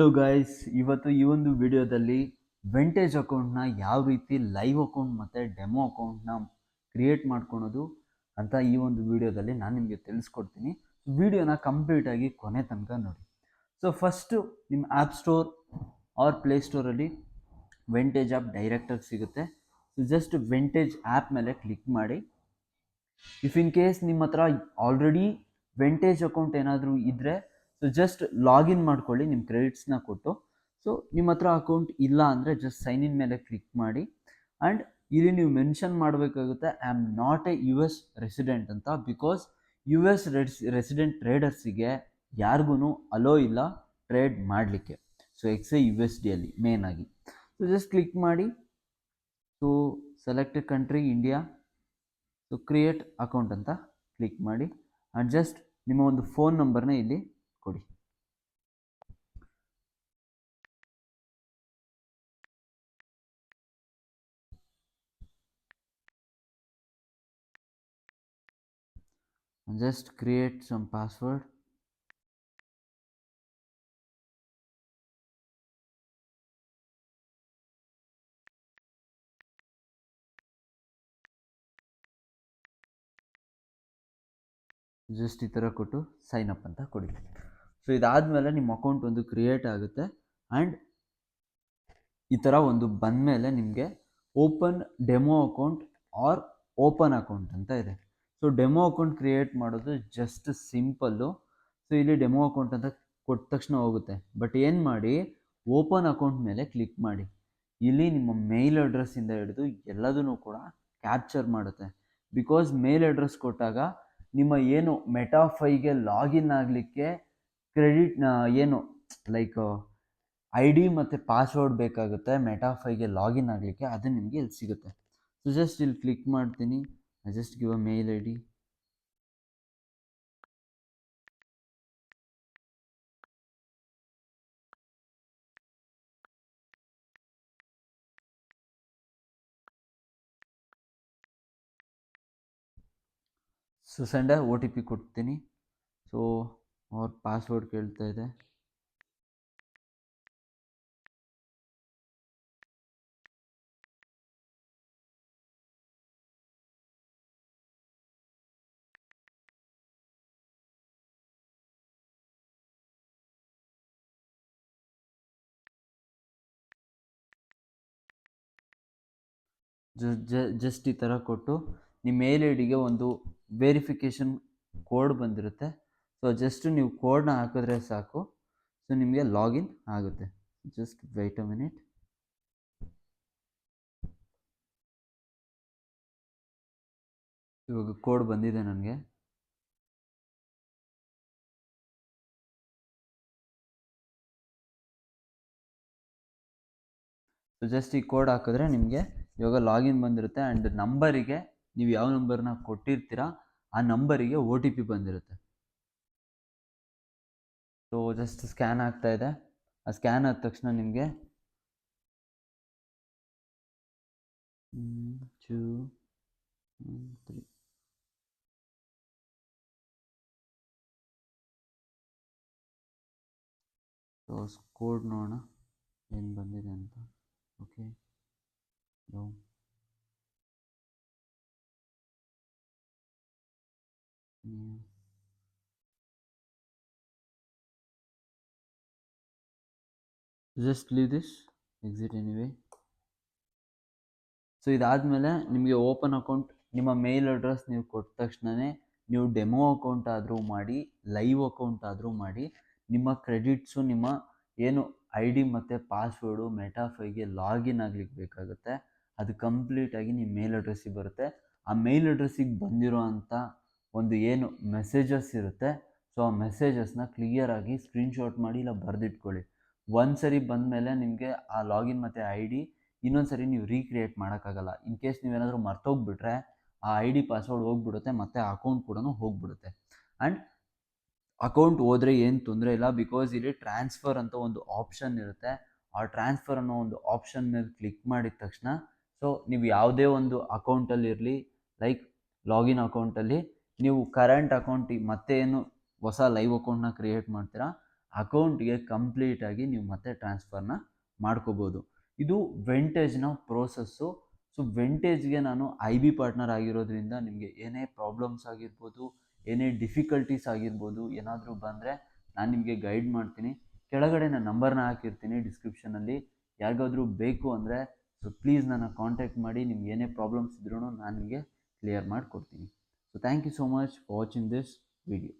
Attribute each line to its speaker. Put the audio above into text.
Speaker 1: Hello guys, ಇವತ್ತು ಈ ಒಂದು ವಿಡಿಯೋದಲ್ಲಿ ವೆಂಟೇಜ್ ಅಕೌಂಟ್ನ ಯಾವ ರೀತಿ ಲೈವ್ ಅಕೌಂಟ್ ಮತ್ತು ಡೆಮೋ ಅಕೌಂಟ್ನ ಕ್ರಿಯೇಟ್ ಮಾಡ್ಕೊಳೋದು ಅಂತ ಈ ಒಂದು ವಿಡಿಯೋದಲ್ಲಿ ನಾನು ನಿಮಗೆ ತಿಳಿಸ್ಕೊಡ್ತೀನಿ. ವಿಡಿಯೋನ ಕಂಪ್ಲೀಟಾಗಿ ಕೊನೆ ತನಕ ನೋಡಿ. ಸೊ ಫಸ್ಟು ನಿಮ್ಮ ಆ್ಯಪ್ ಸ್ಟೋರ್ ಆರ್ ಪ್ಲೇಸ್ಟೋರಲ್ಲಿ ವೆಂಟೇಜ್ ಆ್ಯಪ್ ಡೈರೆಕ್ಟಾಗಿ ಸಿಗುತ್ತೆ. ಸೊ ಜಸ್ಟ್ ವೆಂಟೇಜ್ ಆ್ಯಪ್ ಮೇಲೆ ಕ್ಲಿಕ್ ಮಾಡಿ. ಇಫ್ ಇನ್ ಕೇಸ್ ನಿಮ್ಮ ಹತ್ರ ಆಲ್ರೆಡಿ ವೆಂಟೇಜ್ ಅಕೌಂಟ್ ಏನಾದರೂ ಇದ್ದರೆ ಸೊ ಜಸ್ಟ್ ಲಾಗಿನ್ ಮಾಡ್ಕೊಳ್ಳಿ ನಿಮ್ಮ ಕ್ರೆಡಿಟ್ಸ್ನ ಕೊಟ್ಟು. ಸೊ ನಿಮ್ಮ ಹತ್ರ ಅಕೌಂಟ್ ಇಲ್ಲ ಅಂದರೆ ಜಸ್ಟ್ ಸೈನ್ ಇನ್ ಮೇಲೆ ಕ್ಲಿಕ್ ಮಾಡಿ. ಆ್ಯಂಡ್ ಇಲ್ಲಿ ನೀವು ಮೆನ್ಷನ್ ಮಾಡಬೇಕಾಗುತ್ತೆ I am not A US resident ಅಂತ. ಬಿಕಾಸ್ US ರೆಸಿಡೆಂಟ್ ಟ್ರೇಡರ್ಸಿಗೆ ಯಾರಿಗೂ ಅಲೋ ಇಲ್ಲ ಟ್ರೇಡ್ ಮಾಡಲಿಕ್ಕೆ. ಸೊ XAUSD ಅಲ್ಲಿ ಮೇನ್ ಆಗಿ. ಸೊ ಜಸ್ಟ್ ಕ್ಲಿಕ್ ಮಾಡಿ. So select country India. So create account ಅಂತ ಕ್ಲಿಕ್ ಮಾಡಿ. ಆ್ಯಂಡ್ ಜಸ್ಟ್ ನಿಮ್ಮ ಒಂದು ಫೋನ್ ನಂಬರ್ನ ಇಲ್ಲಿ ಕೊಡಿ. Just create some password. Just ಈ ಥರ ಕೊಟ್ಟು ಸೈನ್ ಅಪ್ ಅಂತ ಕೊಡಿ. ಸೊ ಇದಾದಮೇಲೆ ನಿಮ್ಮ ಅಕೌಂಟ್ ಒಂದು ಕ್ರಿಯೇಟ್ ಆಗುತ್ತೆ. ಆ್ಯಂಡ್ ಈ ಥರ ಒಂದು ಬಂದಮೇಲೆ ನಿಮಗೆ open demo account R open account ಅಂತ ಇದೆ. ಸೊ ಡೆಮೋ ಅಕೌಂಟ್ ಕ್ರಿಯೇಟ್ ಮಾಡೋದು ಜಸ್ಟ್ ಸಿಂಪಲ್ಲು. ಸೊ ಇಲ್ಲಿ ಡೆಮೋ ಅಕೌಂಟ್ ಅಂತ ಕೊಟ್ಟ ತಕ್ಷಣ ಹೋಗುತ್ತೆ. ಬಟ್ ಏನು ಮಾಡಿ, ಓಪನ್ ಅಕೌಂಟ್ ಮೇಲೆ ಕ್ಲಿಕ್ ಮಾಡಿ. ಇಲ್ಲಿ ನಿಮ್ಮ ಮೇಲ್ ಅಡ್ರೆಸ್ಸಿಂದ ಹಿಡಿದು ಎಲ್ಲದೂ ಕೂಡ ಕ್ಯಾಪ್ಚರ್ ಮಾಡುತ್ತೆ. ಬಿಕಾಸ್ ಮೇಲ್ ಅಡ್ರೆಸ್ ಕೊಟ್ಟಾಗ ನಿಮ್ಮ ಏನು ಮೆಟಾಫೈಗೆ ಲಾಗಿನ್ ಆಗಲಿಕ್ಕೆ ಕ್ರೆಡಿಟ್ ಏನು ಲೈಕ್ ID ಮತ್ತು ಪಾಸ್ವರ್ಡ್ ಬೇಕಾಗುತ್ತೆ ಮೆಟಾಫೈಗೆ ಲಾಗಿನ್ ಆಗಲಿಕ್ಕೆ. ಅದು ನಿಮಗೆ ಇಲ್ಲಿ ಸಿಗುತ್ತೆ. ಸೊ ಜಸ್ಟ್ ಇಲ್ಲಿ ಕ್ಲಿಕ್ ಮಾಡ್ತೀನಿ. I just give a mail ID. So ಸಂಡೆ OTP ಕೊಡ್ತೀನಿ. ಸೊ ಅವ್ರ ಪಾಸ್ವರ್ಡ್ ಕೇಳ್ತಾ ಇದೆ. ಜಸ್ಟ್ ಈ ಥರ ಕೊಟ್ಟು ನಿಮ್ಮ ಮೇಲ್ ಐಡಿಗೆ ಒಂದು ವೆರಿಫಿಕೇಷನ್ ಕೋಡ್ ಬಂದಿರುತ್ತೆ. ಸೊ ಜಸ್ಟ್ ನೀವು ಕೋಡ್ನ ಹಾಕಿದ್ರೆ ಸಾಕು. ಸೊ ನಿಮಗೆ ಲಾಗಿನ್ ಆಗುತ್ತೆ. Just weight a minute. ಇವಾಗ ಕೋಡ್ ಬಂದಿದೆ ನನಗೆ. ಸೊ ಜಸ್ಟ್ ಈ ಕೋಡ್ ಹಾಕಿದ್ರೆ ನಿಮಗೆ ಇವಾಗ ಲಾಗಿನ್ ಬಂದಿರುತ್ತೆ. ಆ್ಯಂಡ್ ನಂಬರಿಗೆ ನೀವು ಯಾವ ನಂಬರ್ನ ಕೊಟ್ಟಿರ್ತೀರಾ ಆ ನಂಬರಿಗೆ OTP ಬಂದಿರುತ್ತೆ. ಸೊ ಜಸ್ಟ್ ಸ್ಕ್ಯಾನ್ ಆಗ್ತಾ ಇದೆ. ಆ ಸ್ಕ್ಯಾನ್ ಆದ ತಕ್ಷಣ ನಿಮಗೆ 2 3 ಸೊ ಕೋಡ್ ನೋಡೋಣ ಏನು ಬಂದಿದೆ ಅಂತ. Okay, just leave this, exit anyway. So ಇದಾದಮೇಲೆ ನಿಮಗೆ ಓಪನ್ ಅಕೌಂಟ್ ನಿಮ್ಮ ಮೇಲ್ ಅಡ್ರೆಸ್ ನೀವು ಕೊಟ್ಟ ತಕ್ಷಣವೇ ನೀವು ಡೆಮೋ ಅಕೌಂಟ್ ಆದರೂ ಮಾಡಿ, ಲೈವ್ ಅಕೌಂಟ್ ಆದರೂ ಮಾಡಿ, ನಿಮ್ಮ ಕ್ರೆಡಿಟ್ಸು ನಿಮ್ಮ ಏನು ID ಮತ್ತು ಪಾಸ್ವರ್ಡು ಮೆಟಾಫೈಗೆ ಲಾಗಿನ್ ಆಗ್ಲಿಕ್ಕೆ ಬೇಕಾಗುತ್ತೆ. ಅದು ಕಂಪ್ಲೀಟಾಗಿ ನಿಮ್ಮ ಮೇಲ್ ಅಡ್ರೆಸ್ಸಿಗೆ ಬರುತ್ತೆ. ಆ ಮೇಲ್ ಅಡ್ರೆಸ್ಸಿಗೆ ಬಂದಿರೋ ಅಂಥ ಒಂದು ಏನು ಮೆಸೇಜಸ್ ಇರುತ್ತೆ, ಸೊ ಆ ಮೆಸೇಜಸ್ನ ಕ್ಲಿಯರಾಗಿ ಸ್ಕ್ರೀನ್ಶಾಟ್ ಮಾಡಿ ಇಲ್ಲ ಬರೆದಿಟ್ಕೊಳ್ಳಿ. ಒಂದು ಸರಿ ಬಂದಮೇಲೆ ನಿಮಗೆ ಆ ಲಾಗಿನ್ ಮತ್ತು ID ಇನ್ನೊಂದು ಸರಿ ನೀವು ರೀಕ್ರಿಯೇಟ್ ಮಾಡೋಕ್ಕಾಗಲ್ಲ. ಇನ್ ಕೇಸ್ ನೀವೇನಾದರೂ ಮರ್ತೋಗ್ಬಿಟ್ರೆ ಆ ID ಪಾಸ್ವರ್ಡ್ ಹೋಗ್ಬಿಡುತ್ತೆ ಮತ್ತು ಆ ಅಕೌಂಟ್ ಕೂಡ ಹೋಗ್ಬಿಡುತ್ತೆ. ಆ್ಯಂಡ್ ಅಕೌಂಟ್ ಹೋದರೆ ಏನು ತೊಂದರೆ ಇಲ್ಲ. ಬಿಕಾಸ್ ಇಲ್ಲಿ ಟ್ರಾನ್ಸ್ಫರ್ ಅಂತ ಒಂದು ಆಪ್ಷನ್ ಇರುತ್ತೆ. ಆ ಟ್ರಾನ್ಸ್ಫರ್ ಅನ್ನೋ ಒಂದು ಆಪ್ಷನ್ ಮೇಲೆ ಕ್ಲಿಕ್ ಮಾಡಿದ ತಕ್ಷಣ ಸೊ ನೀವು ಯಾವುದೇ ಒಂದು ಅಕೌಂಟಲ್ಲಿರಲಿ, ಲೈಕ್ ಲಾಗಿನ್ ಅಕೌಂಟಲ್ಲಿ ನೀವು ಕರೆಂಟ್ ಅಕೌಂಟಿಗೆ ಮತ್ತೆ ಏನು ಹೊಸ ಲೈವ್ ಅಕೌಂಟ್ನ ಕ್ರಿಯೇಟ್ ಮಾಡ್ತೀರಾ ಅಕೌಂಟ್ಗೆ ಕಂಪ್ಲೀಟಾಗಿ ನೀವು ಮತ್ತೆ ಟ್ರಾನ್ಸ್ಫರ್ನ ಮಾಡ್ಕೋಬೋದು. ಇದು ವೆಂಟೇಜ್ನ ಪ್ರೋಸೆಸ್ಸು. ಸೊ ವೆಂಟೇಜ್ಗೆ ನಾನು IB ಪಾರ್ಟ್ನರ್ ಆಗಿರೋದ್ರಿಂದ ನಿಮಗೆ ಏನೇ ಪ್ರಾಬ್ಲಮ್ಸ್ ಆಗಿರ್ಬೋದು, ಏನೇ ಡಿಫಿಕಲ್ಟೀಸ್ ಆಗಿರ್ಬೋದು, ಏನಾದರೂ ಬಂದರೆ ನಾನು ನಿಮಗೆ ಗೈಡ್ ಮಾಡ್ತೀನಿ. ಕೆಳಗಡೆ ನಾನು ನಂಬರ್ನ ಹಾಕಿರ್ತೀನಿ ಡಿಸ್ಕ್ರಿಪ್ಷನಲ್ಲಿ. ಯಾರಿಗಾದ್ರೂ ಬೇಕು ಅಂದರೆ ಸೊ ಪ್ಲೀಸ್ ನನ್ನ ಕಾಂಟ್ಯಾಕ್ಟ್ ಮಾಡಿ. ನಿಮ್ಗೆ ಏನೇ ಪ್ರಾಬ್ಲಮ್ಸ್ ಇದ್ರೂ ನಾನು ನಿಮಗೆ ಕ್ಲಿಯರ್ ಮಾಡಿಕೊಡ್ತೀನಿ. So thank you so much for watching this video.